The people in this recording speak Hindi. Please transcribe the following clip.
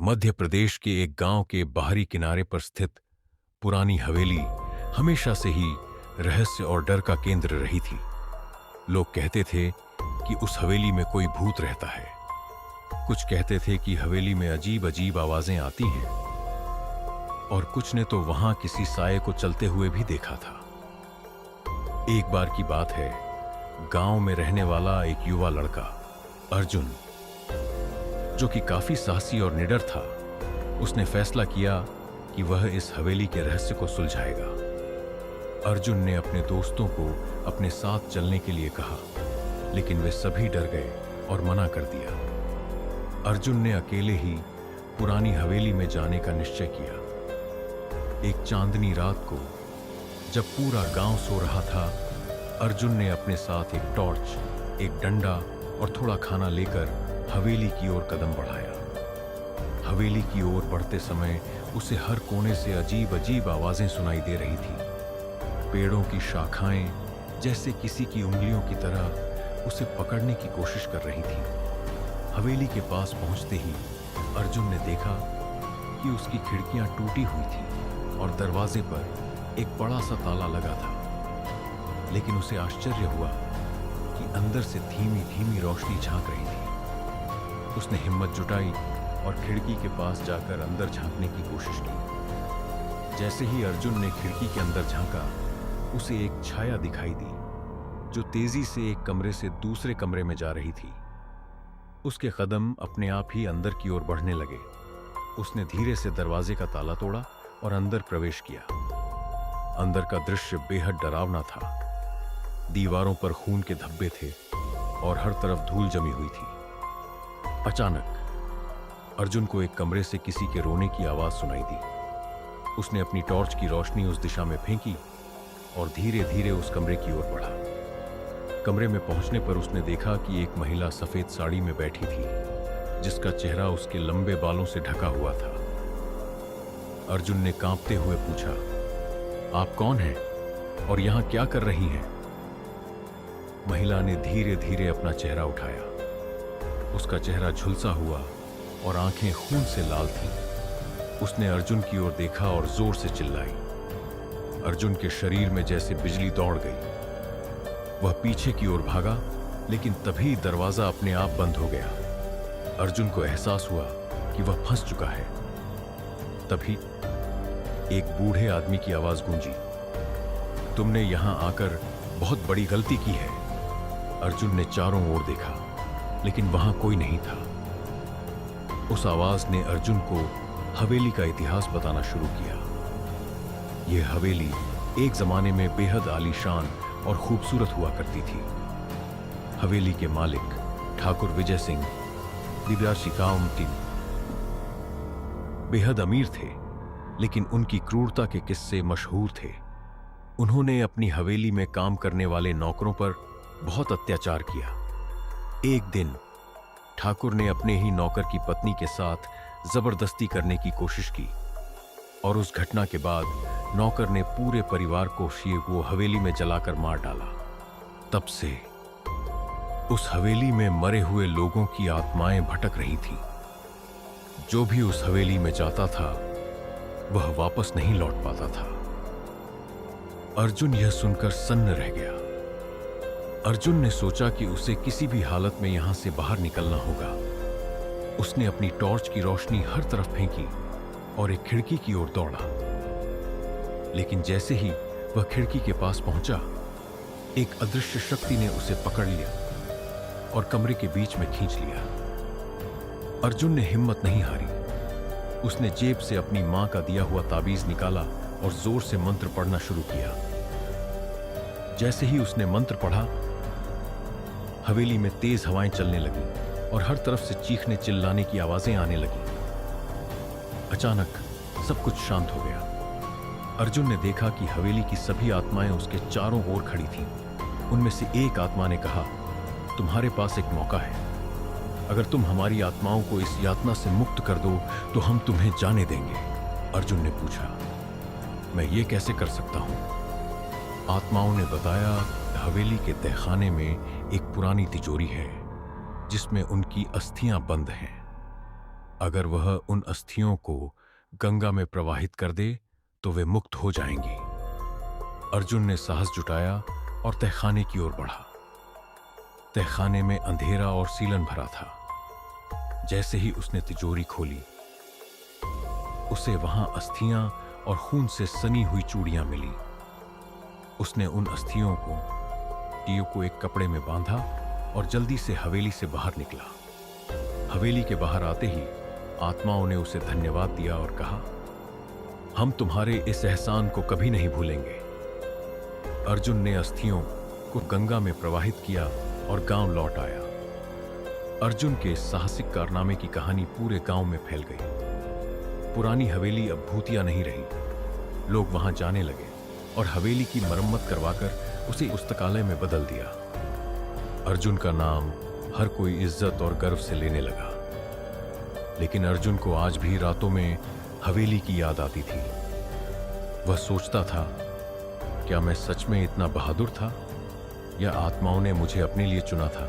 मध्य प्रदेश के एक गांव के बाहरी किनारे पर स्थित पुरानी हवेली हमेशा से ही रहस्य और डर का केंद्र रही थी। लोग कहते थे कि उस हवेली में कोई भूत रहता है। कुछ कहते थे कि हवेली में अजीब अजीब आवाजें आती हैं और कुछ ने तो वहां किसी साये को चलते हुए भी देखा था। एक बार की बात है, गांव में रहने वाला एक युवा लड़का अर्जुन, जो कि काफी साहसी और निडर था, उसने फैसला किया कि वह इस हवेली के रहस्य को सुलझाएगा। अर्जुन ने अपने दोस्तों को अपने साथ चलने के लिए कहा, लेकिन वे सभी डर गए और मना कर दिया। अर्जुन ने अकेले ही पुरानी हवेली में जाने का निश्चय किया। एक चांदनी रात को, जब पूरा गांव सो रहा था, अर्जुन ने अपने साथ एक टॉर्च, एक डंडा और थोड़ा खाना लेकर हवेली की ओर कदम बढ़ाया। हवेली की ओर बढ़ते समय उसे हर कोने से अजीब अजीब आवाजें सुनाई दे रही थी। पेड़ों की शाखाएं जैसे किसी की उंगलियों की तरह उसे पकड़ने की कोशिश कर रही थी। हवेली के पास पहुंचते ही अर्जुन ने देखा कि उसकी खिड़कियां टूटी हुई थी और दरवाजे पर एक बड़ा सा ताला लगा था। लेकिन उसे आश्चर्य हुआ कि अंदर से धीमी धीमी रोशनी झांक रही थी। उसने हिम्मत जुटाई और खिड़की के पास जाकर अंदर झांकने की कोशिश की। जैसे ही अर्जुन ने खिड़की के अंदर झांका, उसे एक छाया दिखाई दी जो तेजी से एक कमरे से दूसरे कमरे में जा रही थी। उसके कदम अपने आप ही अंदर की ओर बढ़ने लगे। उसने धीरे से दरवाजे का ताला तोड़ा और अंदर प्रवेश किया। अंदर का दृश्य बेहद डरावना था। दीवारों पर खून के धब्बे थे और हर तरफ धूल जमी हुई थी। अचानक अर्जुन को एक कमरे से किसी के रोने की आवाज सुनाई दी। उसने अपनी टॉर्च की रोशनी उस दिशा में फेंकी और धीरे धीरे उस कमरे की ओर बढ़ा। कमरे में पहुंचने पर उसने देखा कि एक महिला सफेद साड़ी में बैठी थी, जिसका चेहरा उसके लंबे बालों से ढका हुआ था। अर्जुन ने कांपते हुए पूछा, आप कौन हैं और यहां क्या कर रही हैं? महिला ने धीरे धीरे अपना चेहरा उठाया। उसका चेहरा झुलसा हुआ और आंखें खून से लाल थीं। उसने अर्जुन की ओर देखा और जोर से चिल्लाई। अर्जुन के शरीर में जैसे बिजली दौड़ गई। वह पीछे की ओर भागा, लेकिन तभी दरवाजा अपने आप बंद हो गया। अर्जुन को एहसास हुआ कि वह फंस चुका है। तभी एक बूढ़े आदमी की आवाज गूंजी, तुमने यहां आकर बहुत बड़ी गलती की है। अर्जुन ने चारों ओर देखा, लेकिन वहां कोई नहीं था। उस आवाज ने अर्जुन को हवेली का इतिहास बताना शुरू किया। यह हवेली एक जमाने में बेहद आलीशान और खूबसूरत हुआ करती थी। हवेली के मालिक ठाकुर विजय सिंह दिव्यासी काउंटी बेहद अमीर थे, लेकिन उनकी क्रूरता के किस्से मशहूर थे। उन्होंने अपनी हवेली में काम करने वाले नौकरों पर बहुत अत्याचार किया। एक दिन ठाकुर ने अपने ही नौकर की पत्नी के साथ जबरदस्ती करने की कोशिश की और उस घटना के बाद नौकर ने पूरे परिवार को वो हवेली में जलाकर मार डाला। तब से उस हवेली में मरे हुए लोगों की आत्माएं भटक रही थी। जो भी उस हवेली में जाता था, वह वापस नहीं लौट पाता था। अर्जुन यह सुनकर सन्न रह गया। अर्जुन ने सोचा कि उसे किसी भी हालत में यहां से बाहर निकलना होगा। उसने अपनी टॉर्च की रोशनी हर तरफ फेंकी और एक खिड़की की ओर दौड़ा। लेकिन जैसे ही वह खिड़की के पास पहुंचा, एक अदृश्य शक्ति ने उसे पकड़ लिया और कमरे के बीच में खींच लिया। अर्जुन ने हिम्मत नहीं हारी। उसने जेब से अपनी मां का दिया हुआ ताबीज निकाला और जोर से मंत्र पढ़ना शुरू किया। जैसे ही उसने मंत्र पढ़ा, हवेली में तेज हवाएं चलने लगीं और हर तरफ से चीखने चिल्लाने की आवाजें आने लगीं। अचानक सब कुछ शांत हो गया। अर्जुन ने देखा कि हवेली की सभी आत्माएं उसके चारों ओर खड़ी थीं। उनमें से एक आत्मा ने कहा, तुम्हारे पास एक मौका है। अगर तुम हमारी आत्माओं को इस यातना से मुक्त कर दो तो हम तुम्हें जाने देंगे। अर्जुन ने पूछा, मैं ये कैसे कर सकता हूं? आत्माओं ने बताया, हवेली के तहखाने में एक पुरानी तिजोरी है जिसमें उनकी अस्थियां बंद हैं। अगर वह उन अस्थियों को गंगा में प्रवाहित कर दे तो वे मुक्त हो जाएंगी। अर्जुन ने साहस जुटाया और तहखाने की ओर बढ़ा। तहखाने में अंधेरा और सीलन भरा था। जैसे ही उसने तिजोरी खोली, उसे वहां अस्थियां और खून से सनी हुई चूड़ियां मिली। उसने उन अस्थियों को एक कपड़े में बांधा और जल्दी से हवेली से बाहर निकला। हवेली के बाहर आते ही आत्माओं ने उसे धन्यवाद दिया और कहा, हम तुम्हारे इस एहसान को कभी नहीं भूलेंगे। अर्जुन ने अस्थियों को गंगा में प्रवाहित किया और गांव लौट आया। अर्जुन के साहसिक कारनामे की कहानी पूरे गांव में फैल गई। पुरानी हवेली अब भूतिया नहीं रही। लोग वहां जाने लगे और हवेली की मरम्मत करवाकर उसे पुस्तकालय में बदल दिया। अर्जुन का नाम हर कोई इज्जत और गर्व से लेने लगा। लेकिन अर्जुन को आज भी रातों में हवेली की याद आती थी। वह सोचता था, क्या मैं सच में इतना बहादुर था या आत्माओं ने मुझे अपने लिए चुना था।